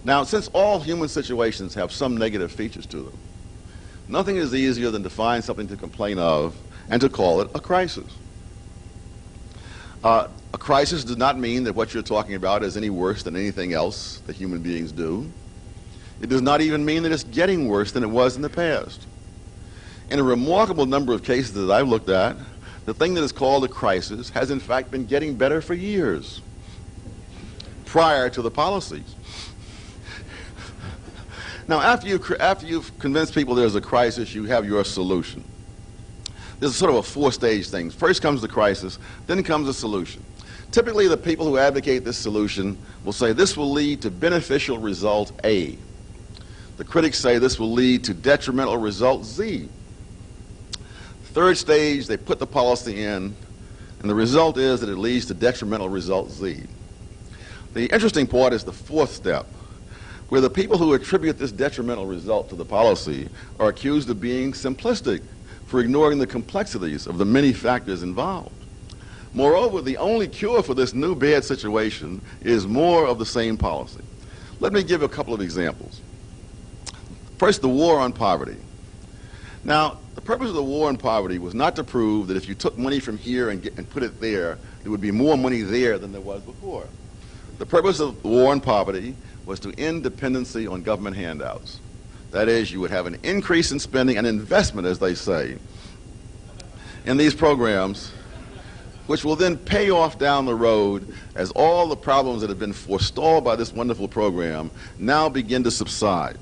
Now, since all human situations have some negative features to them, nothing is easier than to find something to complain of and to call it a crisis. A crisis does not mean that what you're talking about is any worse than anything else that human beings do. It does not even mean that it's getting worse than it was in the past. In a remarkable number of cases that I've looked at, the thing that is called a crisis has in fact been getting better for years prior to the policies. Now, after you've convinced people there's a crisis, you have your solution. This is sort of a four-stage thing. First comes the crisis, then comes the solution. Typically, the people who advocate this solution will say this will lead to beneficial result A. The critics say this will lead to detrimental result Z. Third stage, they put the policy in, and the result is that it leads to detrimental result Z. The interesting part is the fourth step, where the people who attribute this detrimental result to the policy are accused of being simplistic for ignoring the complexities of the many factors involved. Moreover, the only cure for this new bad situation is more of the same policy. Let me give a couple of examples. First, the war on poverty. Now, the purpose of the war on poverty was not to prove that if you took money from here and put it there would be more money there than there was before. The purpose of the war on poverty was to end dependency on government handouts. That is, you would have an increase in spending, an investment, as they say, in these programs, which will then pay off down the road as all the problems that have been forestalled by this wonderful program now begin to subside.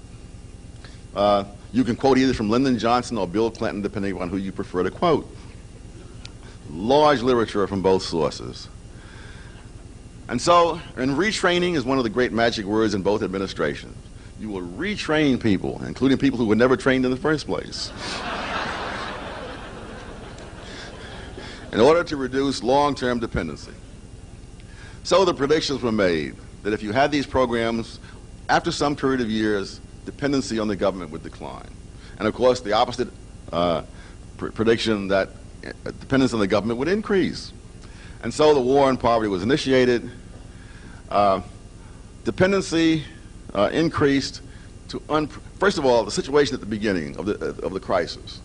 You can quote either from Lyndon Johnson or Bill Clinton, depending on who you prefer to quote. Large literature from both sources. And so, and retraining is one of the great magic words in both administrations. You will retrain people, including people who were never trained in the first place, in order to reduce long-term dependency. So the predictions were made that if you had these programs, after some period of years, dependency on the government would decline. And of course, the opposite prediction that dependence on the government would increase. And so the war on poverty was initiated. Dependency increased to, first of all, the situation at the beginning of the crisis.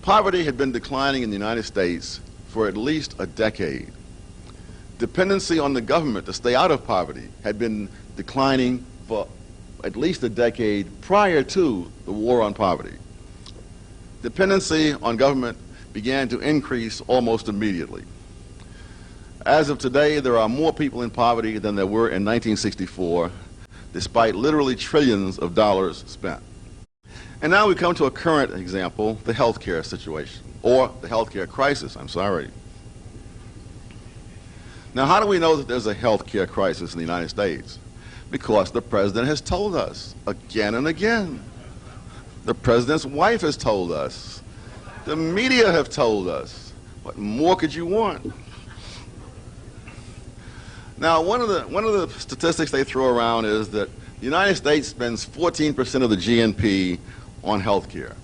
Poverty had been declining in the United States for at least a decade. Dependency on the government to stay out of poverty had been declining for at least a decade prior to the war on poverty. Dependency on government began to increase almost immediately. As of today, there are more people in poverty than there were in 1964, despite literally trillions of dollars spent. And now we come to a current example, the healthcare situation, or the healthcare crisis, I'm sorry. Now, how do we know that there's a healthcare crisis in the United States? Because the president has told us again and again. The president's wife has told us. The media have told us. What more could you want? Now, one of the statistics they throw around is that the United States spends 14% of the GNP on health care.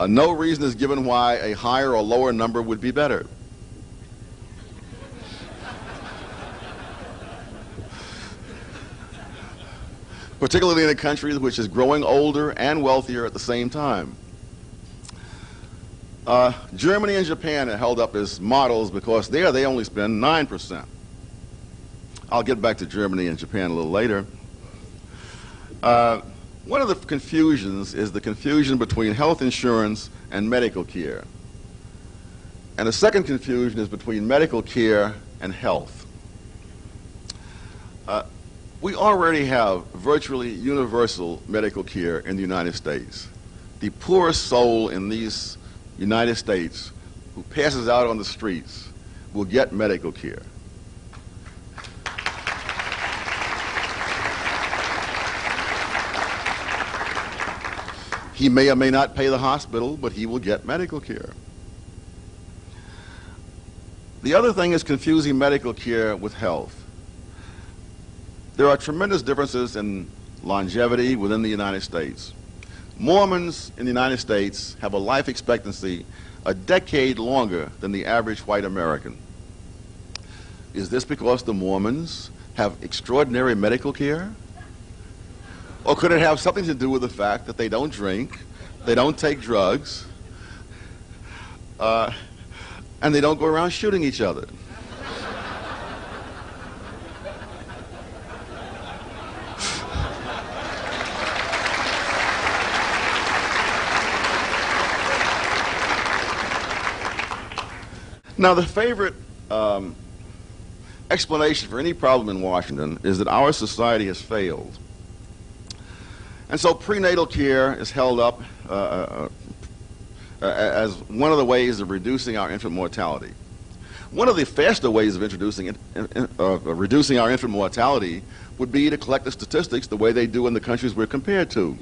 No reason is given why a higher or lower number would be better. Particularly in a country which is growing older and wealthier at the same time. Germany and Japan are held up as models because there they only spend 9%. I'll get back to Germany and Japan a little later. One of the confusions is the confusion between health insurance and medical care. And the second confusion is between medical care and health. We already have virtually universal medical care in the United States. The poorest soul in these United States who passes out on the streets will get medical care. He may or may not pay the hospital, but he will get medical care. The other thing is confusing medical care with health. There are tremendous differences in longevity within the United States. Mormons in the United States have a life expectancy a decade longer than the average white American. Is this because the Mormons have extraordinary medical care? Or could it have something to do with the fact that they don't drink, they don't take drugs, and they don't go around shooting each other? Now, the favorite explanation for any problem in Washington is that our society has failed. And so prenatal care is held up as one of the ways of reducing our infant mortality. One of the faster ways of reducing our infant mortality would be to collect the statistics the way they do in the countries we're compared to.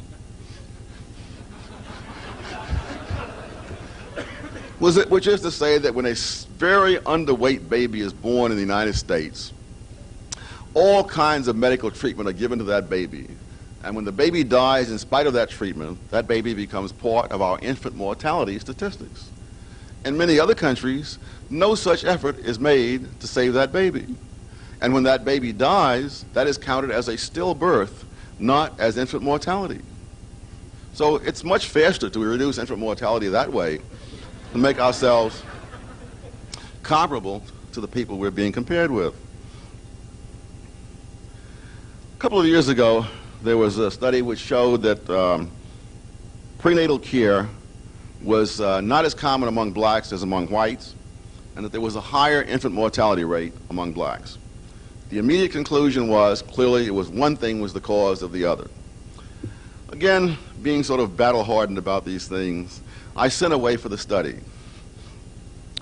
Which is to say that when a very underweight baby is born in the United States, all kinds of medical treatment are given to that baby. And when the baby dies in spite of that treatment, that baby becomes part of our infant mortality statistics. In many other countries, no such effort is made to save that baby. And when that baby dies, that is counted as a stillbirth, not as infant mortality. So it's much faster to reduce infant mortality that way, to make ourselves comparable to the people we're being compared with. A couple of years ago, there was a study which showed that prenatal care was not as common among blacks as among whites, and that there was a higher infant mortality rate among blacks. The immediate conclusion was, clearly, it was one thing was the cause of the other. Again, being sort of battle-hardened about these things, I sent away for the study.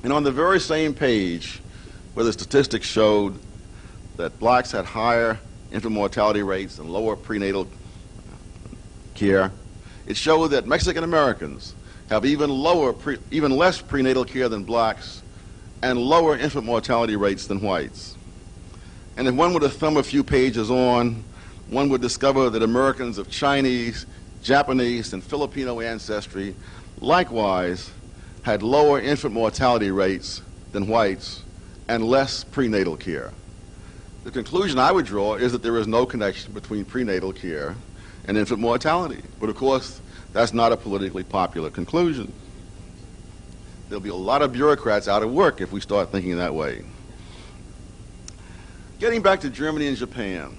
And on the very same page where the statistics showed that blacks had higher infant mortality rates and lower prenatal care, it showed that Mexican Americans have even less prenatal care than blacks and lower infant mortality rates than whites. And if one were to thumb a few pages on, one would discover that Americans of Chinese, Japanese, and Filipino ancestry likewise had lower infant mortality rates than whites and less prenatal care. The conclusion I would draw is that there is no connection between prenatal care and infant mortality. But of course, that's not a politically popular conclusion. There'll be a lot of bureaucrats out of work if we start thinking that way. Getting back to Germany and Japan.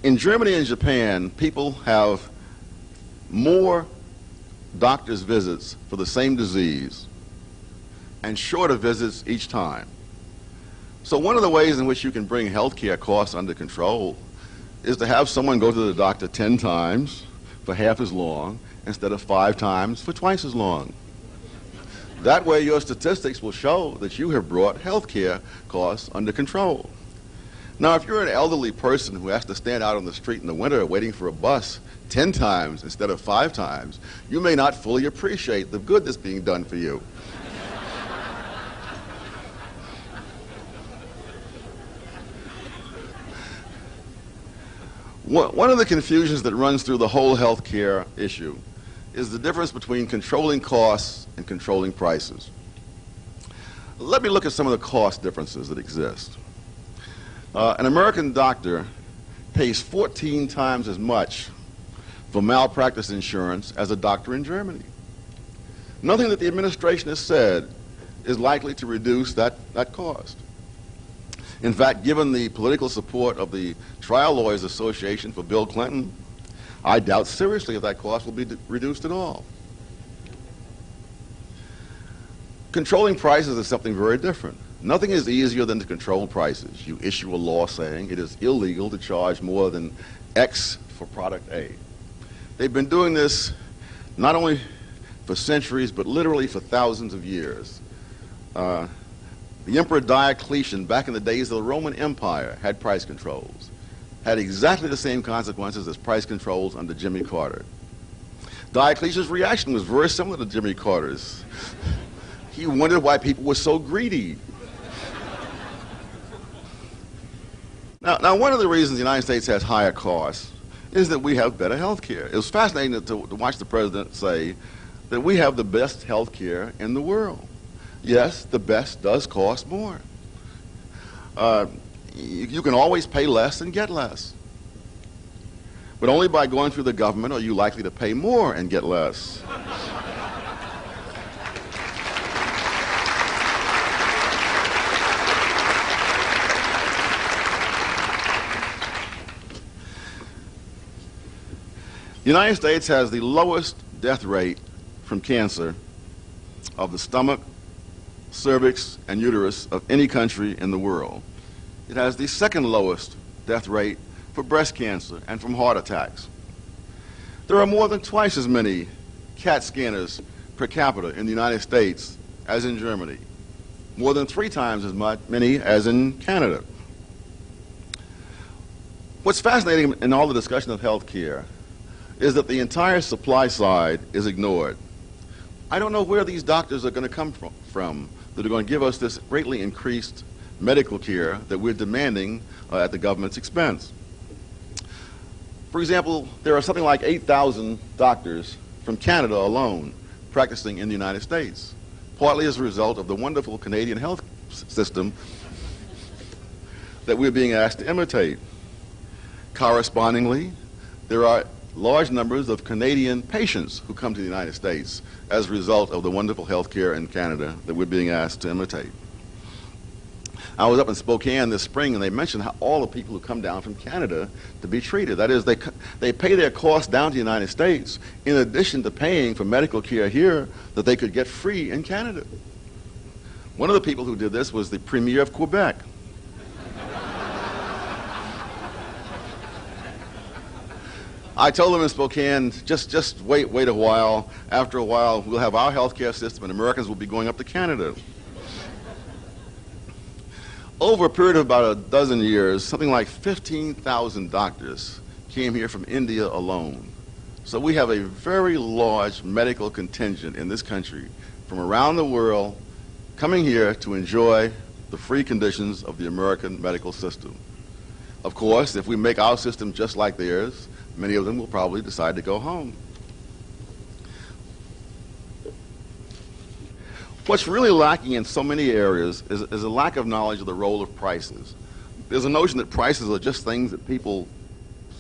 In Germany and Japan, people have more doctor's visits for the same disease and shorter visits each time. So one of the ways in which you can bring health care costs under control is to have someone go to the doctor 10 times for half as long instead of 5 times for twice as long. That way your statistics will show that you have brought health care costs under control. Now, if you're an elderly person who has to stand out on the street in the winter waiting for a bus 10 times instead of 5 times, you may not fully appreciate the good that's being done for you. One of the confusions that runs through the whole health care issue is the difference between controlling costs and controlling prices. Let me look at some of the cost differences that exist. An American doctor pays 14 times as much for malpractice insurance as a doctor in Germany. Nothing that the administration has said is likely to reduce that cost. In fact, given the political support of the Trial Lawyers Association for Bill Clinton, I doubt seriously if that cost will be reduced at all. Controlling prices is something very different. Nothing is easier than to control prices. You issue a law saying it is illegal to charge more than X for product A. They've been doing this not only for centuries, but literally for thousands of years. The Emperor Diocletian, back in the days of the Roman Empire, had price controls. Had exactly the same consequences as price controls under Jimmy Carter. Diocletian's reaction was very similar to Jimmy Carter's. He wondered why people were so greedy. Now, one of the reasons the United States has higher costs is that we have better health care. It was fascinating to watch the president say that we have the best health care in the world. Yes, the best does cost more. you can always pay less and get less. But only by going through the government are you likely to pay more and get less. The United States has the lowest death rate from cancer of the stomach, cervix, and uterus of any country in the world. It has the second lowest death rate for breast cancer and from heart attacks. There are more than twice as many CAT scanners per capita in the United States as in Germany, more than 3 times as many as in Canada. What's fascinating in all the discussion of health care is that the entire supply side is ignored. I don't know where these doctors are going to come from that are going to give us this greatly increased medical care that we're demanding at the government's expense. For example, there are something like 8,000 doctors from Canada alone practicing in the United States, partly as a result of the wonderful Canadian health system that we're being asked to imitate. Correspondingly, there are large numbers of Canadian patients who come to the United States as a result of the wonderful health care in Canada that we're being asked to imitate. I was up in Spokane this spring, and they mentioned how all the people who come down from Canada to be treated. That is, they pay their costs down to the United States in addition to paying for medical care here that they could get free in Canada. One of the people who did this was the Premier of Quebec. I told them in Spokane, just wait a while. After a while, we'll have our health care system, and Americans will be going up to Canada. Over a period of about a dozen years, something like 15,000 doctors came here from India alone. So we have a very large medical contingent in this country from around the world coming here to enjoy the free conditions of the American medical system. Of course, if we make our system just like theirs, many of them will probably decide to go home. What's really lacking in so many areas is a lack of knowledge of the role of prices. There's a notion that prices are just things that people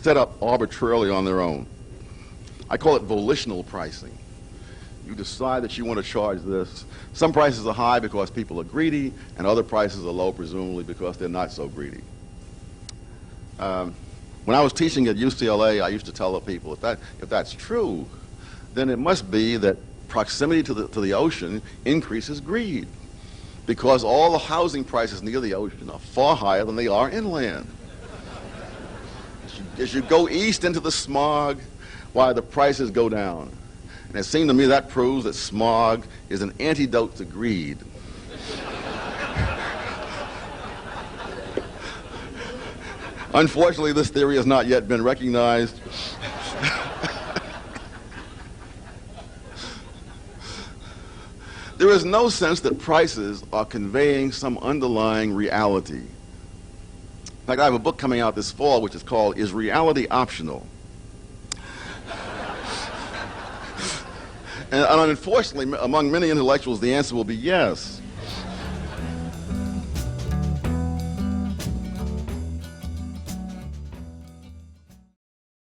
set up arbitrarily on their own. I call it volitional pricing. You decide that you want to charge this. Some prices are high because people are greedy, and other prices are low, presumably because they're not so greedy. When I was teaching at UCLA, I used to tell the people, if that's true, then it must be that proximity to the ocean increases greed, because all the housing prices near the ocean are far higher than they are inland. As you go east into the smog, why, the prices go down. And it seemed to me that proves that smog is an antidote to greed. Unfortunately, this theory has not yet been recognized. There is no sense that prices are conveying some underlying reality. In fact, I have a book coming out this fall which is called Is Reality Optional? And unfortunately, among many intellectuals, the answer will be yes.